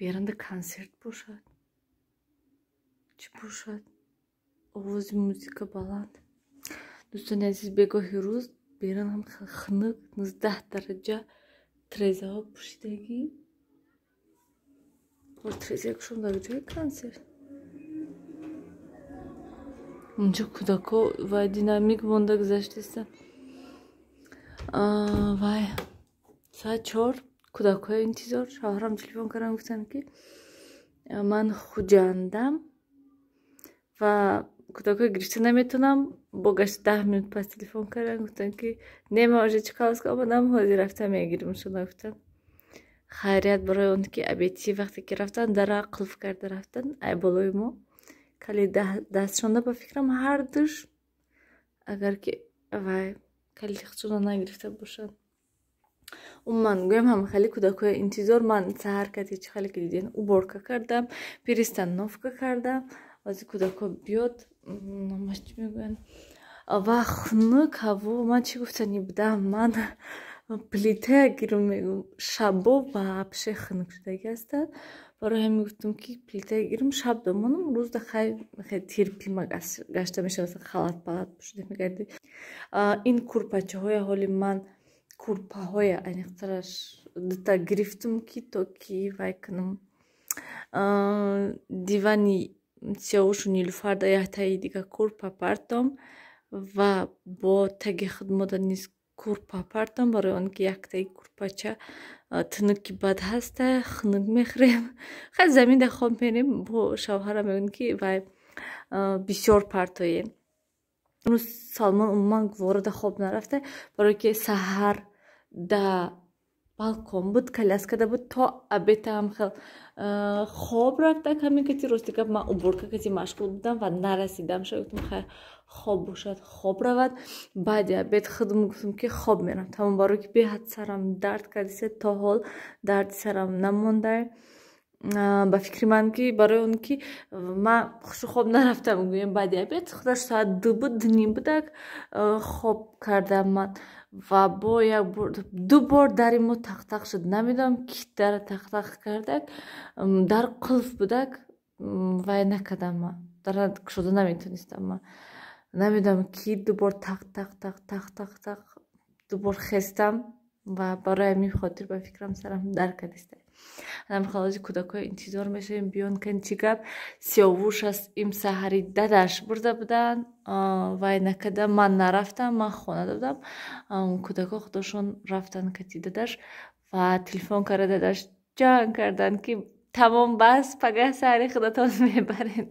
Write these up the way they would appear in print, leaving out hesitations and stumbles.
برنده کنسرت باشد چی باشد آواز موزیک بلند دوستان عزیز بگاهی روز برن هم خنک 19 درجه تریزه ها پوشیدگی و تریزه یکشون در جای کنسرت اونجا کودکا و دینامیک مونده گذشتیستن وای ساعت 4 کودکای انتظار شوهرم تلفن کردن گفتن که من خوجاندم و کودکای گرفته نمیتونم با گشت 10 minut پس تلفن کردن گفتن که نمیشه چیکار کنم حاضر رفتم میگیرم شده گفتن خیریت برای اون که ابیتی وقتی که رفتن در قلف کرده رفتن ای بالای ما کلی دستشانده با فکرم هر دوش اگر که وای کلی خودشون نگرفته باشن اون من گویم هم خیلی کودکای انتظار من سهر کتی چه خیلی که دیدین او برکه کردم پیرستان نفکه کردم از کودکا بیاد نماش چی میگوین و خنک هوا من چی گفتنی بودم من پلیته گیرم شبا و پشه خنک شده هستن برای همین گفتم که پلیته گیرم شب دمانم روز ده خیلی تیرپی ما گشته میشه مثلا خلط پلط بشده میگردی این کورپاچه های حالی من کورپا های انیخترش دتا گرفتم که تو کی وای کنم دیوانی سیاوش و نیلوفر دا یحتایی دیگه کورپا پرتم و با تگ خدمت نیست کورپا پرتم برای اون که یک تایی کورپاچه تنکی بد هسته خنک میخریم خیلی زمین ده خواب میریم با شوهرم میگن که وای بسیار پرتاییم اون سالمان عموما وارد خواب نرفته برای که سحر ده بالکن بود کلاس کرده بود تا ابیت هم خیلی خواب رفته کمی کتی راستی که من اوبرکه کتی مشغول بودم و نرسیدم شد گفتم خیلی خواب باشد خواب رود بعد ابیت خودم گفتم که خواب میرم تمام برای که به حد سرم درد کردیسه تا حال درد سرم نمونده با فکر من که برای اون که من خوش خواب نرفتم گویم بعد ابیت خودش ساعت 2 بود نیم بودک خواب کردم من و با یک بار دو بار در ما تق تق شد نمیدونم کی در تق تق کردک در قلف بودک و نکردم من در شده نمیتونستم من نمیدونم کی دو بار تق تق تق تق تق تق دو بار خستم و برای می خاطر با فکرم سرم در کردیسته هم خلاصی کودکای انتظار میشیم بیان کن چی گپ سیاوش از این سحری ددش برده بودن و نکده من نرفتم من خونه دادم کودکا خودشون رفتن کتی ددش و تلفن کرده ددش جان کردن که تمام بس پگه سحری خودتان میبرین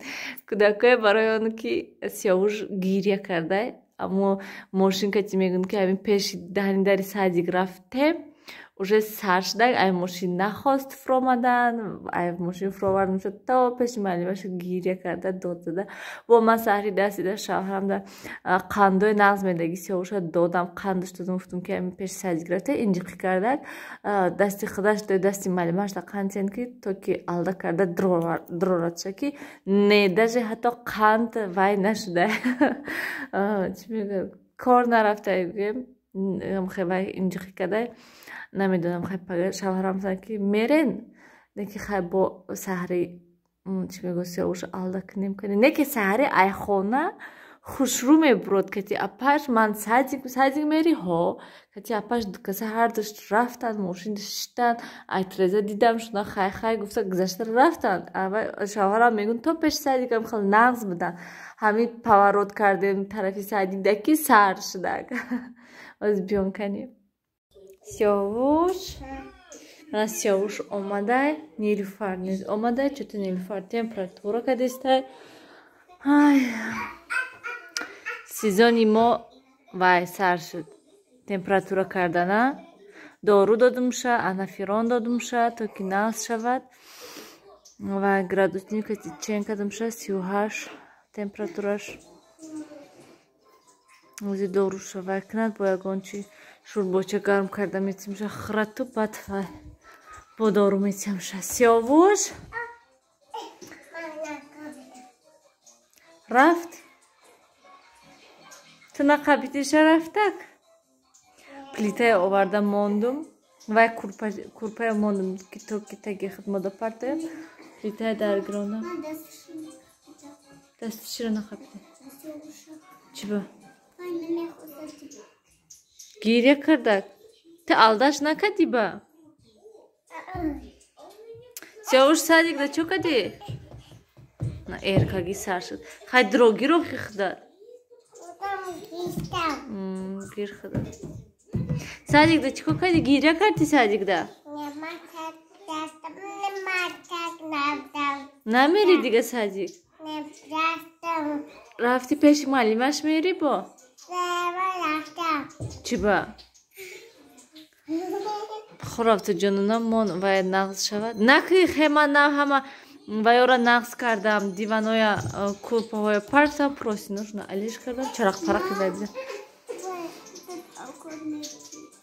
کودکای برای اون که سیاوش گیریه کرده اما ماشین کتی میگن که همین پیش دهنی داری سادیگ رفته уже саршдаг ай мошин нахост фромадан ай мошин фровард мешуд то пеши маълимашу гиря карда дод зада во ман саҳри даст дида шавҳарам да қандои нағз медаги сиёвуша додам қандаш додам гуфтам ки ами пеши садик рафта инҷиқӣ кардак дасти худаш ду дасти маълимашда қанд сен ки то ки алда карда дрораша ки недаже ҳатто қанд вай нашуда чӣ мегӯям кор нарафта гӯем хелай инҷиқӣ кардай نمیدونم خیلی شوهرم زن که میرین نه که خیلی با سحری چی میگو سیاوش آلده کنیم کنیم نه که سحری ای خونه خوش رو میبرود که تی اپاش من سادیگ میری ها که تی اپاش کسی هر داشت رفتن ماشین داشتن ای ترزه دیدم شدن خیلی گفته گذشته رفتن اول شوهرم میگون تو پیش سادیگم خیلی نغز بدن همین پاورود کردیم طرفی سادیگ دکی سر شده از بیان کنیم سیاوش من سیاوش آمده نیلوفر نیز آمده چطور نیلوفر تمپراتورا کدیسته سیزانی ما وای سر شد تمپراتورا کردنه دارو دادم شه انافیران دادم شه تا که نقص شود و گرادوس نیم که چین کدم شه 38 تمپراتوراش وزی دارو شود کند با یکان چی شورباچه گرم کرده میتیم شه خرطو بد با دارو میتیم شه سیاوش رفت تو نقبیتیشه رفتک پلیته آورده ماندم Вай курпая мондам ки то ки таги хидмата партая. Ритай даргрона. Дасти чиро нахапти? Чи ба? Гиря кардак. Ты алдаш накади ба? Сяуш садикда чо кади? На эркаги сар шуд. Хай дрогиро хихдар. Гир хидар. Садикда чико кади? Гиря карди садикда? Намери дига садик? Рафти пеши малимаш мери бо? Чи ба? خوراکت جنونم من و نقص شود نکی خیمه نه همه و یورا نقص کردم دیوانویا کوپه های پرسم پروسینوش نه علیش کردم چراغ پرخی بدیم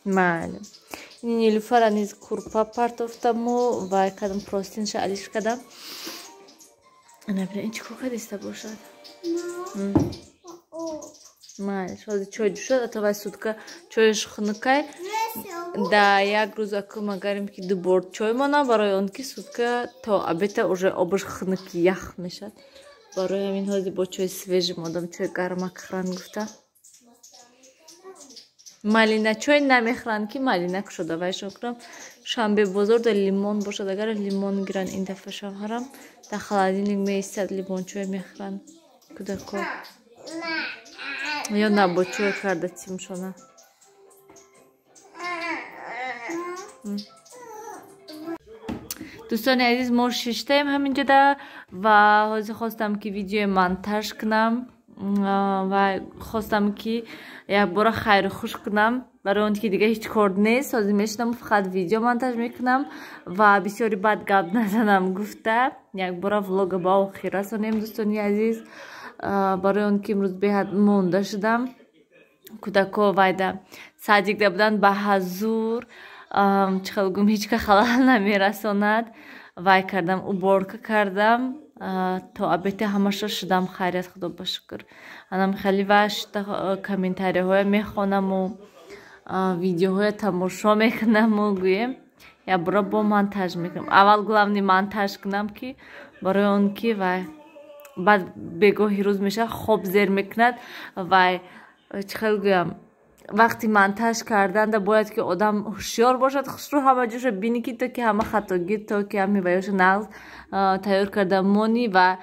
معلوم این نیلوفر نیز کوپه پرتفتم و کدام پروسینش علیش کردم نبینه این چی کوکه دیسته باشد معلوم شاید چای جوشد اتو وای سودکا چایش خنکای да як рӯз аку магарем ки ду бор чой монам барои он ки сутка то обеда уже обаш хнуки ях мешад барои ҳамин ҳози бо чои свежи модам чой гармак хӯран гуфта малина чой намехӯранд ки малина кушода вайшон кунам шанбе бозор да лимон бошад агар лимон гиран ин дафъа шавҳарам да холодильник меистад лимон чой мехӯранд кудако ё на бо чой карда тимшона دوستان عزیز ما ششتایم همینجا ده و حاضر خواستم که ویدیو منتج کنم و خواستم که یک بار خیر خوش کنم برای اون که دیگه هیچ کار نیست حاضر میشنم فقط ویدیو منتج میکنم و بسیاری بد گپ نزنم گفته یک بار ولاگ با آخر رسانیم دوستان عزیز برای اون که امروز بهت مونده شدم کودکا وایده صدیق بودن به حضور چخل گم هیچ که خلال نمیرساند وای کردم уборка کردم تا البته همش شدم خیریت خدا با شکر انم خیلی وقت کامنتاری های میخونم و ویدیوهای تماشا میکنم و گویم یا برای با монтаж میکنم اول главный монтаж کنم که برای اون که وای بعد بگاهی روز میشه خوب زیر میکند وای چخل گویم وقتی монтаж کردن باید که آدم هوشیار باشد خسرو همه جوش بینی که تو که همه خطاگیر تو که همه ویاش نقض تیار کرده مونی و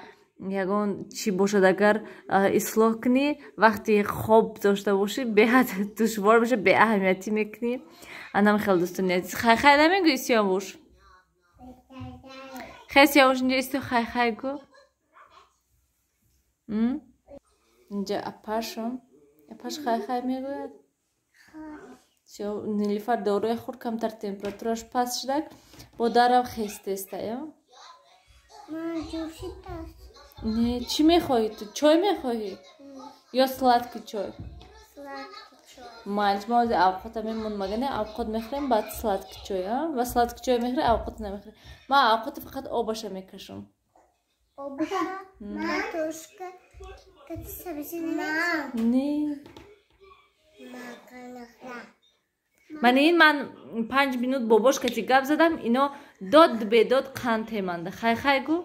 یگان چی باشد اگر اصلاح کنی وقتی خوب داشته باشی بهت دشوار بشه به اهمیتی میکنی انم خیلی دوستان عزیز خیلی نمیگوی سیاوش خیلی سیاوش اینجا استو خیلی گو اینجا اپاشم اپاش خیلی میگوید نیلوفر داروی خورد کمتر تمپراتورش پس شده با درم خسته است نه چی میخواهی تو چای میخواهی یا سلاتکی چای مالش ما از اوقات میمون مگه اوقات میخوریم بعد سلاتکی چای و سلاتکی چای میخوری اوقات نمیخوری ما اوقات فقط آبش میکشم آبش ما توشک کتی سبزی نه من 5 минут باباش کتی گپ زدم اینا داد به داد قند تیمنده خی گو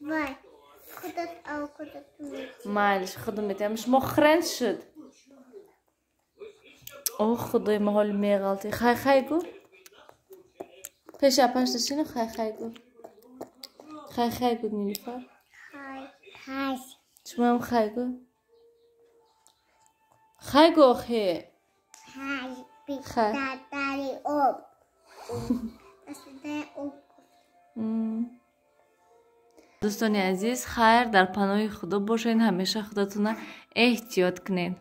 وای خودت او خودت مالش خودم میتونم شما خرند شد او خدای محال میغلطی خی گو پیش داشتین خی گو خی گو نیلوفر خی شما هم خی گو خی گو خی داری آب دوستان عزیز خیر در پناه خدا باشین همیشه خودتون احتیاط کنین